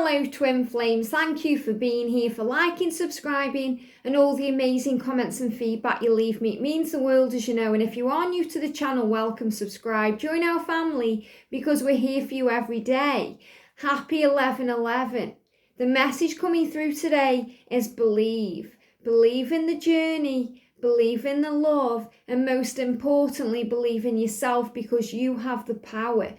Hello twin flames, thank you for being here, for liking, subscribing and all the amazing comments and feedback you leave me. It means the world, as you know, and if you are new to the channel, welcome, subscribe, join our family because we're here for you every day. Happy 11/11. The message coming through today is believe. Believe in the journey, believe in the love, and most importantly, believe in yourself because you have the power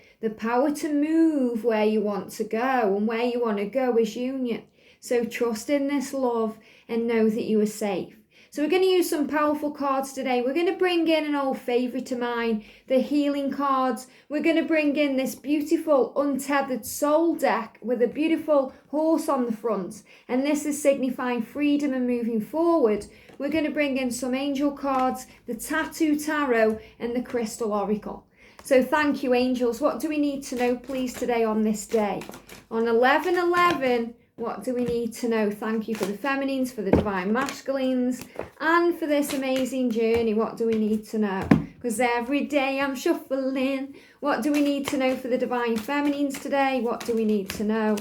to move where you want to go, and where you want to go is union. So trust in this love and know that you are safe. So we're going to use some powerful cards today. We're going to bring in an old favourite of mine, the healing cards. We're going to bring in this beautiful Untethered Soul deck with a beautiful horse on the front. And this is signifying freedom and moving forward. We're going to bring in some angel cards, the Tattoo Tarot and the Crystal Oracle. So thank you, angels. What do we need to know, please, today on this day? On 11/11, what do we need to know? Thank you for the feminines, for the divine masculines, and for this amazing journey. What do we need to know? Because every day I'm shuffling. What do we need to know for the divine feminines today? What do we need to know?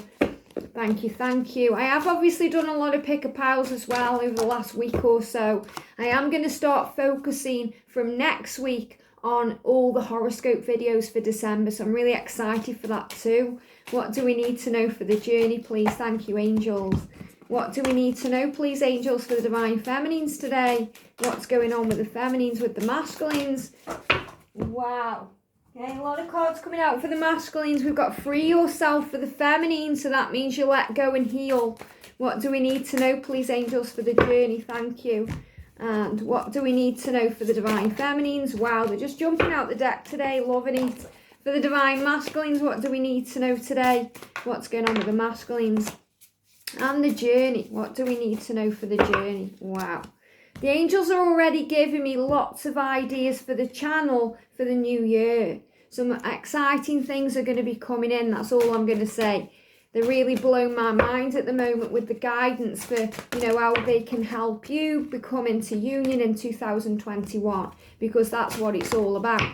Thank you, thank you. I have obviously done a lot of picker piles as well over the last week or so. I am going to start focusing from next week on all the horoscope videos for December, so I'm really excited for that too. What do we need to know for the journey, please? Thank you, angels. What do we need to know, please, angels, for the divine feminines today? What's going on with the feminines, with the masculines? Wow. Okay, a lot of cards coming out for the masculines. We've got free yourself for the feminine, so that means you let go and heal. What do we need to know, please, angels, for the journey? Thank you. And what do we need to know for the divine feminines? Wow, they're just jumping out the deck today, loving it. For the divine masculines, what do we need to know today? What's going on with the masculines? And the journey, what do we need to know for the journey? Wow. The angels are already giving me lots of ideas for the channel for the new year. Some exciting things are going to be coming in, that's all I'm going to say. They're really blowing my mind at the moment with the guidance for, you know, how they can help you become into union in 2021, because that's what it's all about.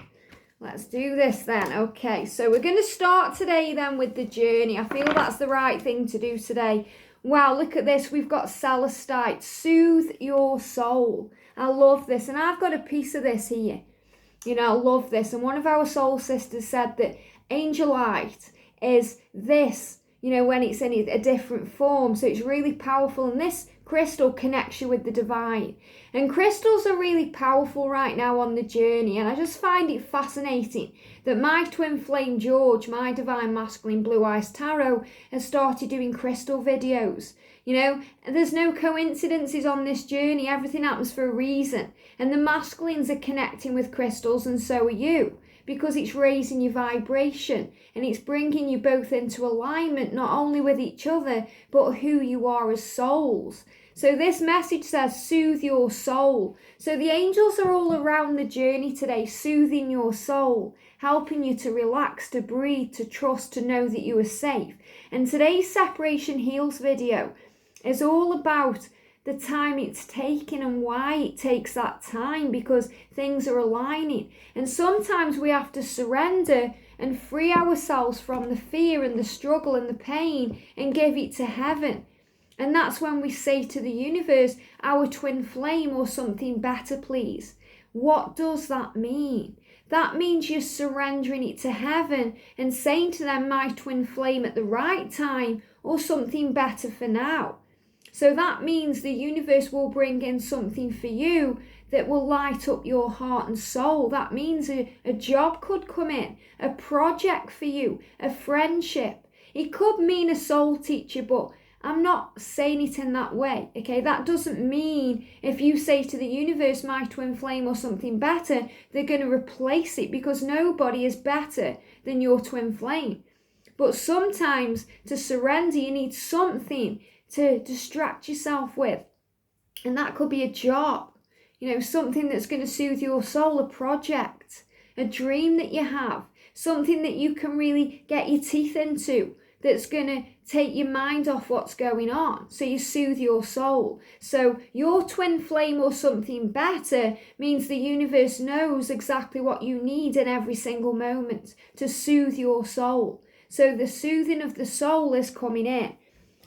Let's do this then. Okay, so we're going to start today then with the journey. I feel that's the right thing to do today. Wow, look at this. We've got Celestite. Soothe your soul. I love this. And I've got a piece of this here. You know, I love this. And one of our soul sisters said that angelite is this, you know, when it's in a different form. So it's really powerful. And this crystal connects you with the divine. And crystals are really powerful right now on the journey. And I just find it fascinating that my twin flame George, my divine masculine blue eyes tarot, has started doing crystal videos. You know, there's no coincidences on this journey. Everything happens for a reason. And the masculines are connecting with crystals, and so are you, because it's raising your vibration and it's bringing you both into alignment, not only with each other, but who you are as souls. So this message says, soothe your soul. So the angels are all around the journey today, soothing your soul, helping you to relax, to breathe, to trust, to know that you are safe. And today's Separation Heals video is all about the time it's taking and why it takes that time, because things are aligning. And sometimes we have to surrender and free ourselves from the fear and the struggle and the pain and give it to heaven. And that's when we say to the universe, our twin flame or something better, please. What does that mean? That means you're surrendering it to heaven and saying to them, my twin flame at the right time, or something better for now. So that means the universe will bring in something for you that will light up your heart and soul. That means a job could come in, a project for you, a friendship. It could mean a soul teacher, but I'm not saying it in that way, okay? That doesn't mean if you say to the universe, my twin flame or something better, they're going to replace it, because nobody is better than your twin flame. But sometimes to surrender, you need something to distract yourself with. And that could be a job, you know, something that's going to soothe your soul, a project, a dream that you have, something that you can really get your teeth into, that's going to take your mind off what's going on. So you soothe your soul. So your twin flame or something better means the universe knows exactly what you need in every single moment to soothe your soul. So the soothing of the soul is coming in.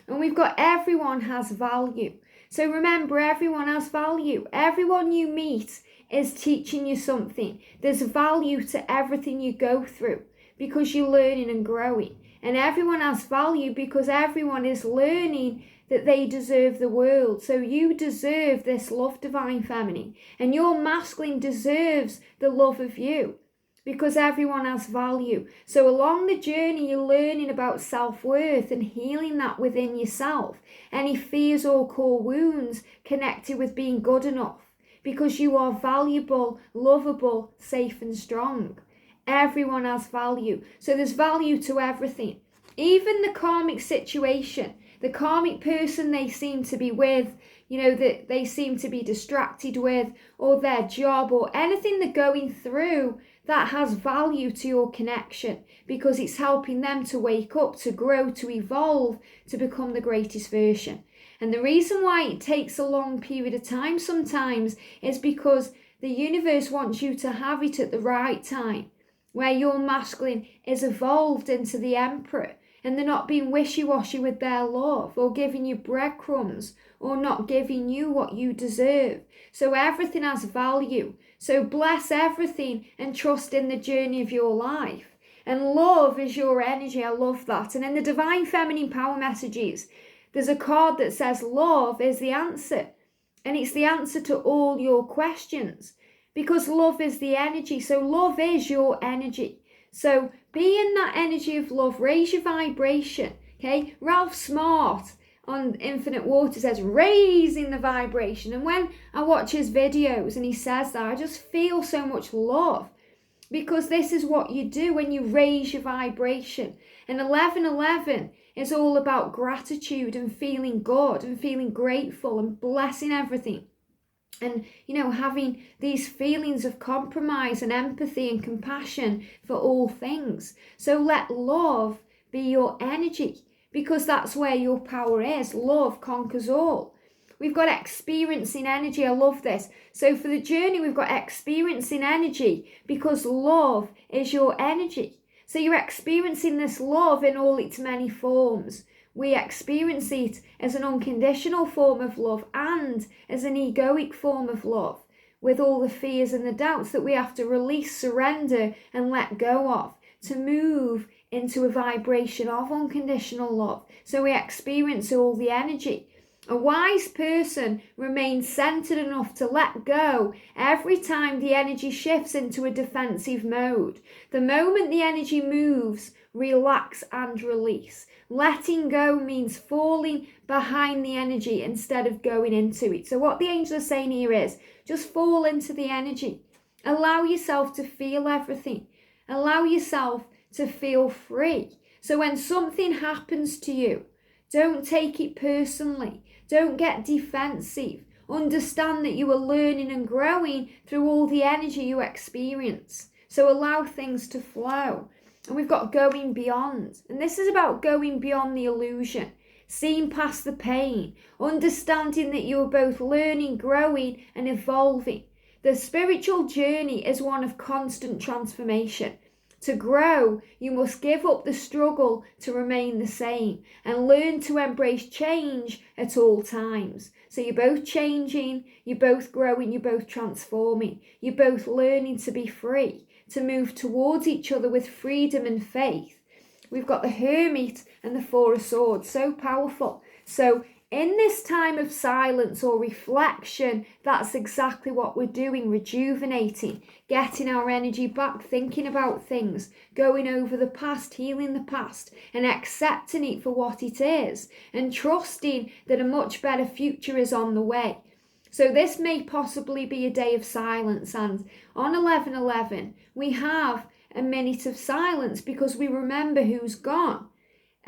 And we've got everyone has value. So remember, everyone has value. Everyone you meet is teaching you something. There's value to everything you go through because you're learning and growing. And everyone has value because everyone is learning that they deserve the world. So you deserve this love, divine feminine. And your masculine deserves the love of you because everyone has value. So along the journey, you're learning about self-worth and healing that within yourself. Any fears or core wounds connected with being good enough because you are valuable, lovable, safe and strong. Everyone has value. So there's value to everything. Even the karmic situation, the karmic person they seem to be with, that they seem to be distracted with, or their job, or anything they're going through, that has value to your connection because it's helping them to wake up, to grow, to evolve, to become the greatest version. And the reason why it takes a long period of time sometimes is because the universe wants you to have it at the right time, where your masculine is evolved into the emperor and they're not being wishy-washy with their love or giving you breadcrumbs or not giving you what you deserve. So everything has value. So bless everything and trust in the journey of your life. And love is your energy. I love that. And in the Divine Feminine Power Messages, there's a card that says love is the answer. And it's the answer to all your questions because love is the energy. So love is your energy. So be in that energy of love. Raise your vibration. Okay. Ralph Smart on Infinite Water says raising the vibration. And when I watch his videos and he says that, I just feel so much love because this is what you do when you raise your vibration. And 1111 is all about gratitude and feeling good and feeling grateful and blessing everything. And, having these feelings of compromise and empathy and compassion for all things. So let love be your energy because that's where your power is. Love conquers all. We've got experiencing energy. I love this. So for the journey, we've got experiencing energy because love is your energy. So you're experiencing this love in all its many forms. We experience it as an unconditional form of love and as an egoic form of love, with all the fears and the doubts that we have to release, surrender and let go of to move into a vibration of unconditional love. So we experience all the energy. A wise person remains centered enough to let go every time the energy shifts into a defensive mode. The moment the energy moves, relax and release. Letting go means falling behind the energy instead of going into it. So what the angels are saying here is just fall into the energy. Allow yourself to feel everything. Allow yourself to feel free. So when something happens to you, don't take it personally. Don't get defensive. Understand that you are learning and growing through all the energy you experience. So allow things to flow. And we've got going beyond. And this is about going beyond the illusion, seeing past the pain, understanding that you are both learning, growing and evolving. The spiritual journey is one of constant transformation. To grow, you must give up the struggle to remain the same and learn to embrace change at all times. So you're both changing, you're both growing, you're both transforming, you're both learning to be free, to move towards each other with freedom and faith. We've got the Hermit and the Four of Swords, so powerful. So in this time of silence or reflection, that's exactly what we're doing, rejuvenating, getting our energy back, thinking about things, going over the past, healing the past, and accepting it for what it is, and trusting that a much better future is on the way. So this may possibly be a day of silence, and on 11/11, we have a minute of silence because we remember who's gone.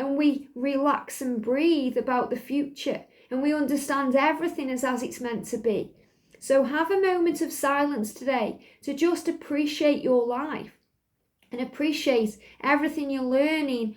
And we relax and breathe about the future. And we understand everything is as it's meant to be. So have a moment of silence today to just appreciate your life. And appreciate everything you're learning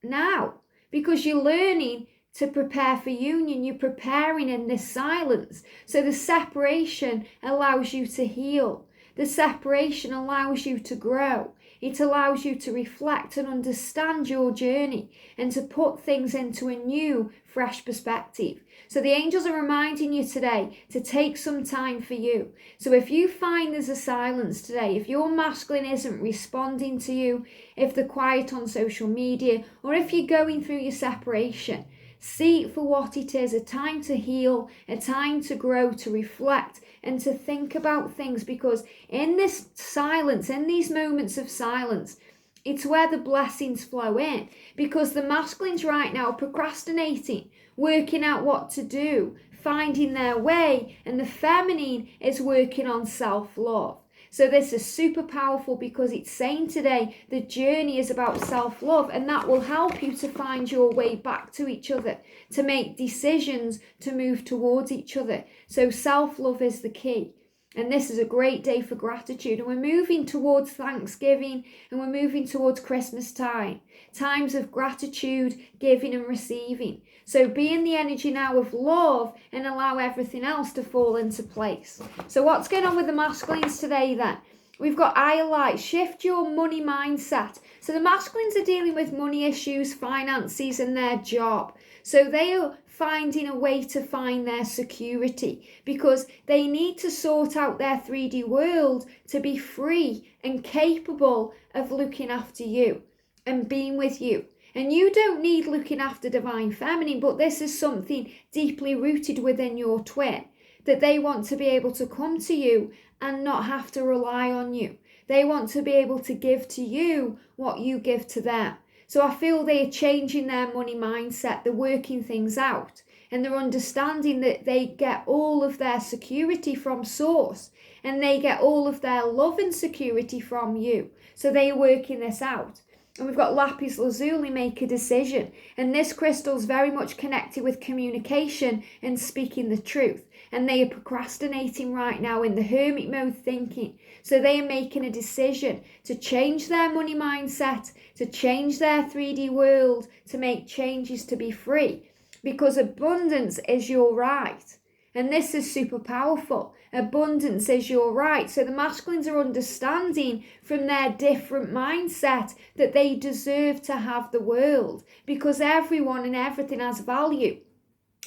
now. Because you're learning to prepare for union. You're preparing in this silence. So the separation allows you to heal. The separation allows you to grow. It allows you to reflect and understand your journey and to put things into a new, fresh perspective. So the angels are reminding you today to take some time for you. So if you find there's a silence today, if your masculine isn't responding to you, if they're quiet on social media, or if you're going through your separation, see it for what it is, a time to heal, a time to grow, to reflect, and to think about things, because in this silence, in these moments of silence, it's where the blessings flow in, because the masculines right now are procrastinating, working out what to do, finding their way, and the feminine is working on self-love. So this is super powerful because it's saying today the journey is about self-love, and that will help you to find your way back to each other, to make decisions, to move towards each other. So self-love is the key. And this is a great day for gratitude. And we're moving towards Thanksgiving, and we're moving towards Christmas time. Times of gratitude, giving and receiving. So be in the energy now of love and allow everything else to fall into place. So what's going on with the masculines today then? We've got Light, shift your money mindset. So the masculines are dealing with money issues, finances, and their job. So they are finding a way to find their security, because they need to sort out their 3D world to be free and capable of looking after you and being with you. And you don't need looking after divine feminine, but this is something deeply rooted within your twin, that they want to be able to come to you and not have to rely on you. They want to be able to give to you what you give to them. So I feel they are changing their money mindset, they're working things out, and they're understanding that they get all of their security from source, and they get all of their love and security from you. So they are working this out. And we've got Lapis Lazuli, make a decision. And this crystal's very much connected with communication and speaking the truth. And they are procrastinating right now in the hermit mode thinking. So they are making a decision to change their money mindset, to change their 3D world, to make changes to be free. Because abundance is your right. And this is super powerful. Abundance is your right. So the masculines are understanding from their different mindset that they deserve to have the world, because everyone and everything has value.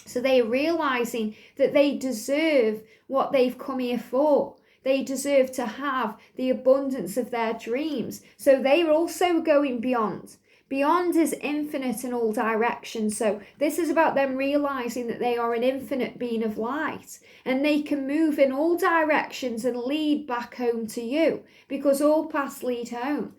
So they are realizing that they deserve what they've come here for. They deserve to have the abundance of their dreams. So they're also going beyond. Beyond is infinite in all directions. So this is about them realizing that they are an infinite being of light, and they can move in all directions and lead back home to you, because all paths lead home.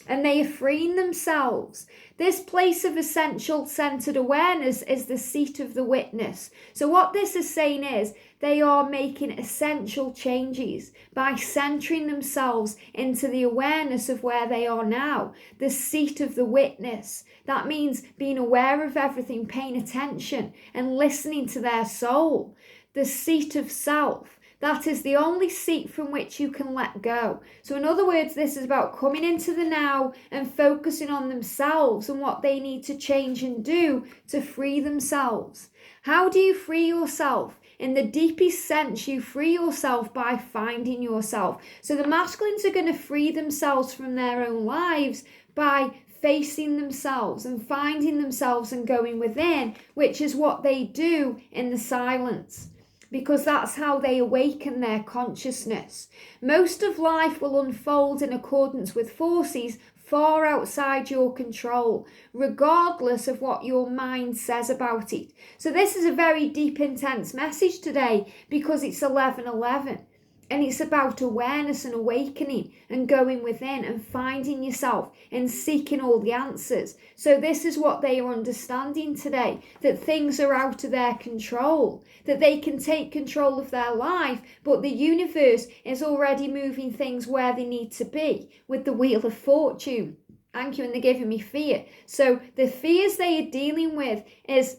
And they are freeing themselves. This place of essential centered awareness is the seat of the witness. So what this is saying is they are making essential changes by centering themselves into the awareness of where they are now, the seat of the witness. That means being aware of everything, paying attention and listening to their soul. The seat of self. That is the only seat from which you can let go. So in other words, this is about coming into the now and focusing on themselves and what they need to change and do to free themselves. How do you free yourself? In the deepest sense, you free yourself by finding yourself. So the masculines are going to free themselves from their own lives by facing themselves and finding themselves and going within, which is what they do in the silence, because that's how they awaken their consciousness. Most of life will unfold in accordance with forces far outside your control, regardless of what your mind says about it. So this is a very deep, intense message today, because it's 11:11. And it's about awareness and awakening and going within and finding yourself and seeking all the answers. So this is what they are understanding today, that things are out of their control, that they can take control of their life, but the universe is already moving things where they need to be with the Wheel of Fortune. Thank you, and they're giving me fear. So the fears they are dealing with is,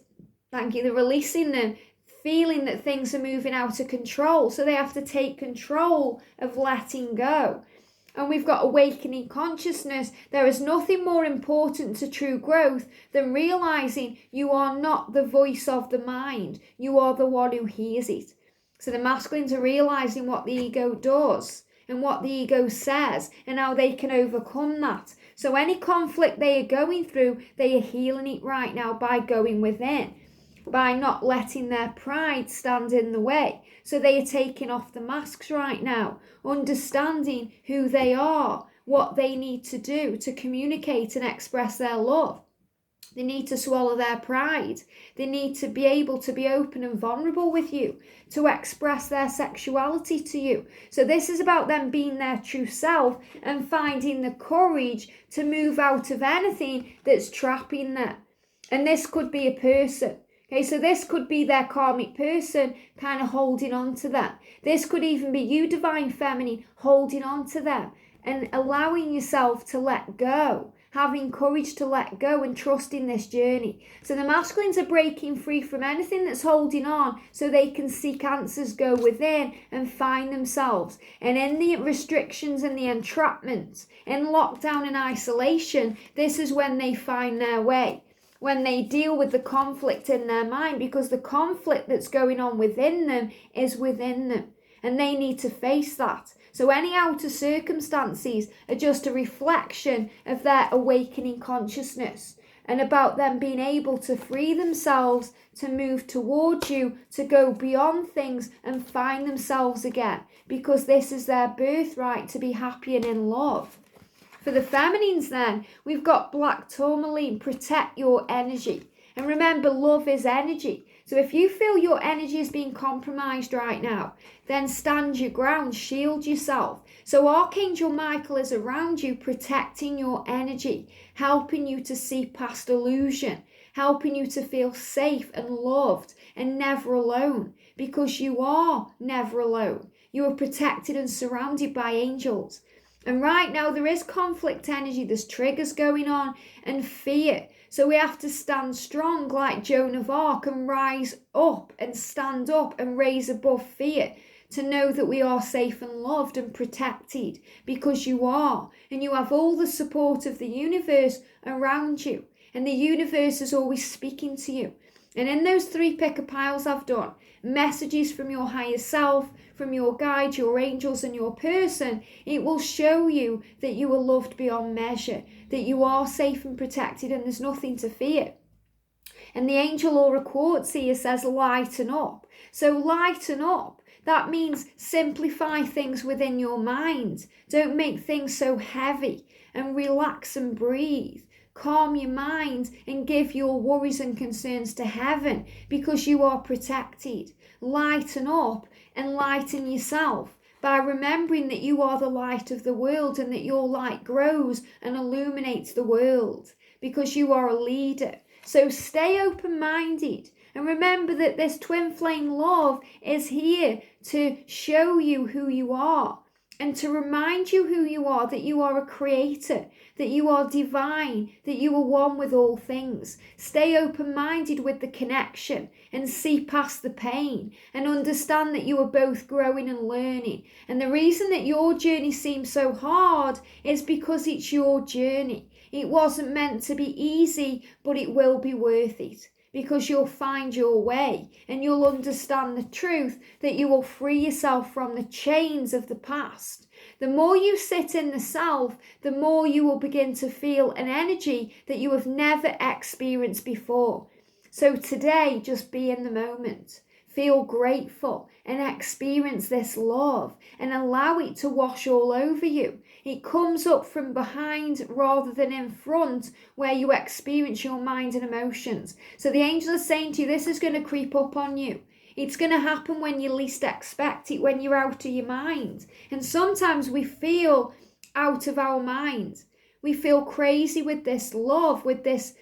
thank you, they're releasing them, feeling that things are moving out of control. So they have to take control of letting go. And we've got awakening consciousness. There is nothing more important to true growth than realizing you are not the voice of the mind. You are the one who hears it. So the masculines are realizing what the ego does. and what the ego says and how they can overcome that. So any conflict they are going through, they are healing it right now by going within, by not letting their pride stand in the way. So they are taking off the masks right now, understanding who they are, what they need to do to communicate and express their love. They need to swallow their pride. They need to be able to be open and vulnerable with you, to express their sexuality to you. So this is about them being their true self and finding the courage to move out of anything that's trapping them. And this could be a person. Okay, so this could be their karmic person kind of holding on to them. This could even be you, Divine Feminine, holding on to them and allowing yourself to let go, having courage to let go and trusting this journey. So the masculines are breaking free from anything that's holding on so they can seek answers, go within and find themselves. And in the restrictions and the entrapment, in lockdown and isolation, this is when they find their way. When they deal with the conflict in their mind, because the conflict that's going on within them is within them. And they need to face that. So any outer circumstances are just a reflection of their awakening consciousness and about them being able to free themselves, to move towards you, to go beyond things and find themselves again. Because this is their birthright to be happy and in love. For the feminines then, we've got black tourmaline, protect your energy. And remember, love is energy. So if you feel your energy is being compromised right now, then stand your ground, shield yourself. So Archangel Michael is around you, protecting your energy, helping you to see past illusion, helping you to feel safe and loved and never alone, because you are never alone. You are protected and surrounded by angels. And right now there is conflict energy, there's triggers going on and fear. So we have to stand strong like Joan of Arc and rise up and stand up and raise above fear to know that we are safe and loved and protected, because you are. And you have all the support of the universe around you. And the universe is always speaking to you. And in those 3 picker piles I've done, messages from your higher self, from your guide, your angels and your person, it will show you that you are loved beyond measure, that you are safe and protected and there's nothing to fear. And the angel Aura Quartz here says lighten up. So lighten up. That means simplify things within your mind. Don't make things so heavy, and relax and breathe. Calm your mind and give your worries and concerns to heaven, because you are protected. Lighten up and lighten yourself by remembering that you are the light of the world and that your light grows and illuminates the world, because you are a leader. So stay open-minded and remember that this twin flame love is here to show you who you are and to remind you who you are, that you are a creator, that you are divine, that you are one with all things. Stay open-minded with the connection and see past the pain and understand that you are both growing and learning. And the reason that your journey seems so hard is because it's your journey. It wasn't meant to be easy, but it will be worth it, because you'll find your way and you'll understand the truth, that you will free yourself from the chains of the past. The more you sit in the self, the more you will begin to feel an energy that you have never experienced before. So today, just be in the moment. Feel grateful and experience this love and allow it to wash all over you. It comes up from behind rather than in front, where you experience your mind and emotions. So the angel is saying to you, this is going to creep up on you. It's going to happen when you least expect it, when you're out of your mind. And sometimes we feel out of our mind. We feel crazy with this love, with this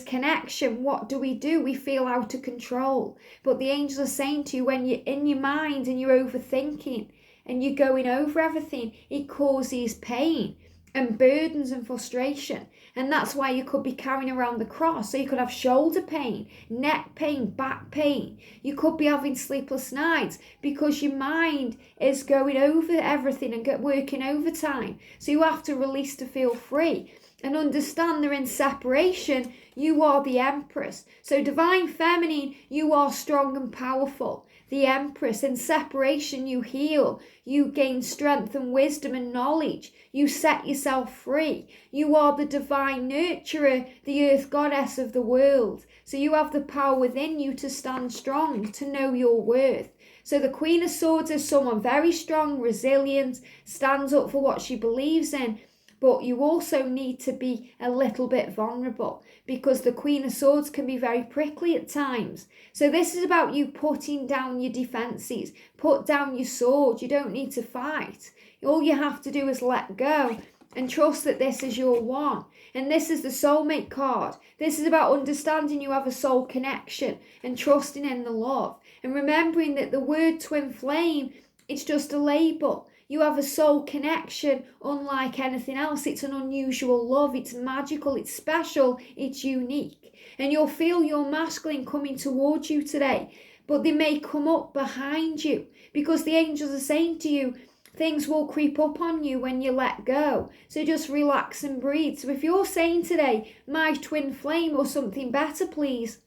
connection. What do? We feel out of control. But the angels are saying to you, when you're in your mind and you're overthinking and you're going over everything, it causes pain and burdens and frustration. And that's why you could be carrying around the cross. So you could have shoulder pain, neck pain, back pain. You could be having sleepless nights because your mind is going over everything and working overtime. So you have to release to feel free. and understand they're in separation, you are the Empress. So Divine Feminine, you are strong and powerful. The Empress, in separation, you heal. You gain strength and wisdom and knowledge. You set yourself free. You are the divine nurturer, the earth goddess of the world. So you have the power within you to stand strong, to know your worth. So the Queen of Swords is someone very strong, resilient, stands up for what she believes in. But you also need to be a little bit vulnerable, because the Queen of Swords can be very prickly at times. So this is about you putting down your defences. Put down your sword. You don't need to fight. All you have to do is let go and trust that this is your one. And this is the soulmate card. This is about understanding you have a soul connection and trusting in the love. And remembering that the word twin flame, it's just a label. You have a soul connection unlike anything else. It's an unusual love. It's magical. It's special. It's unique. And you'll feel your masculine coming towards you today. But they may come up behind you, because the angels are saying to you, things will creep up on you when you let go. So just relax and breathe. So if you're saying today, my twin flame or something better, please,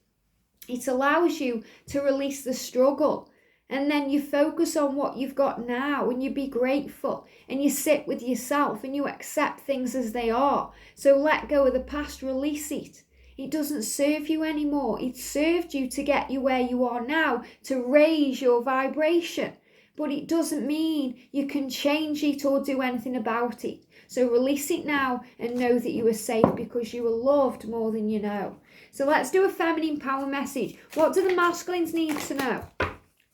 it allows you to release the struggle. And then you focus on what you've got now, and you be grateful, and you sit with yourself, and you accept things as they are. So let go of the past, release it. It doesn't serve you anymore. It served you to get you where you are now, to raise your vibration. But it doesn't mean you can change it or do anything about it. So release it now and know that you are safe, because you are loved more than you know. So let's do a feminine power message. What do the masculines need to know?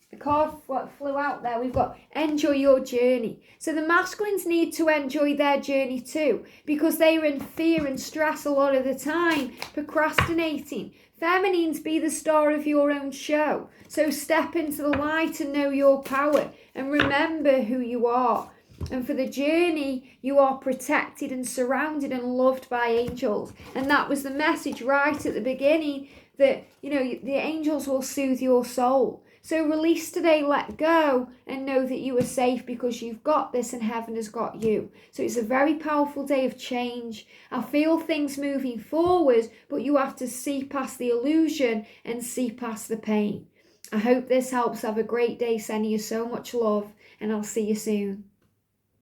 The card what flew out there, we've got enjoy your journey. So the masculines need to enjoy their journey too, because they are in fear and stress a lot of the time, procrastinating. Feminines, be the star of your own show. So step into the light and know your power, and remember who you are. And for the journey, you are protected and surrounded and loved by angels. And that was the message right at the beginning, that, you know, the angels will soothe your soul. So release today, let go, and know that you are safe, because you've got this and heaven has got you. So it's a very powerful day of change. I feel things moving forward, but you have to see past the illusion and see past the pain. I hope this helps. Have a great day. Sending you so much love, and I'll see you soon.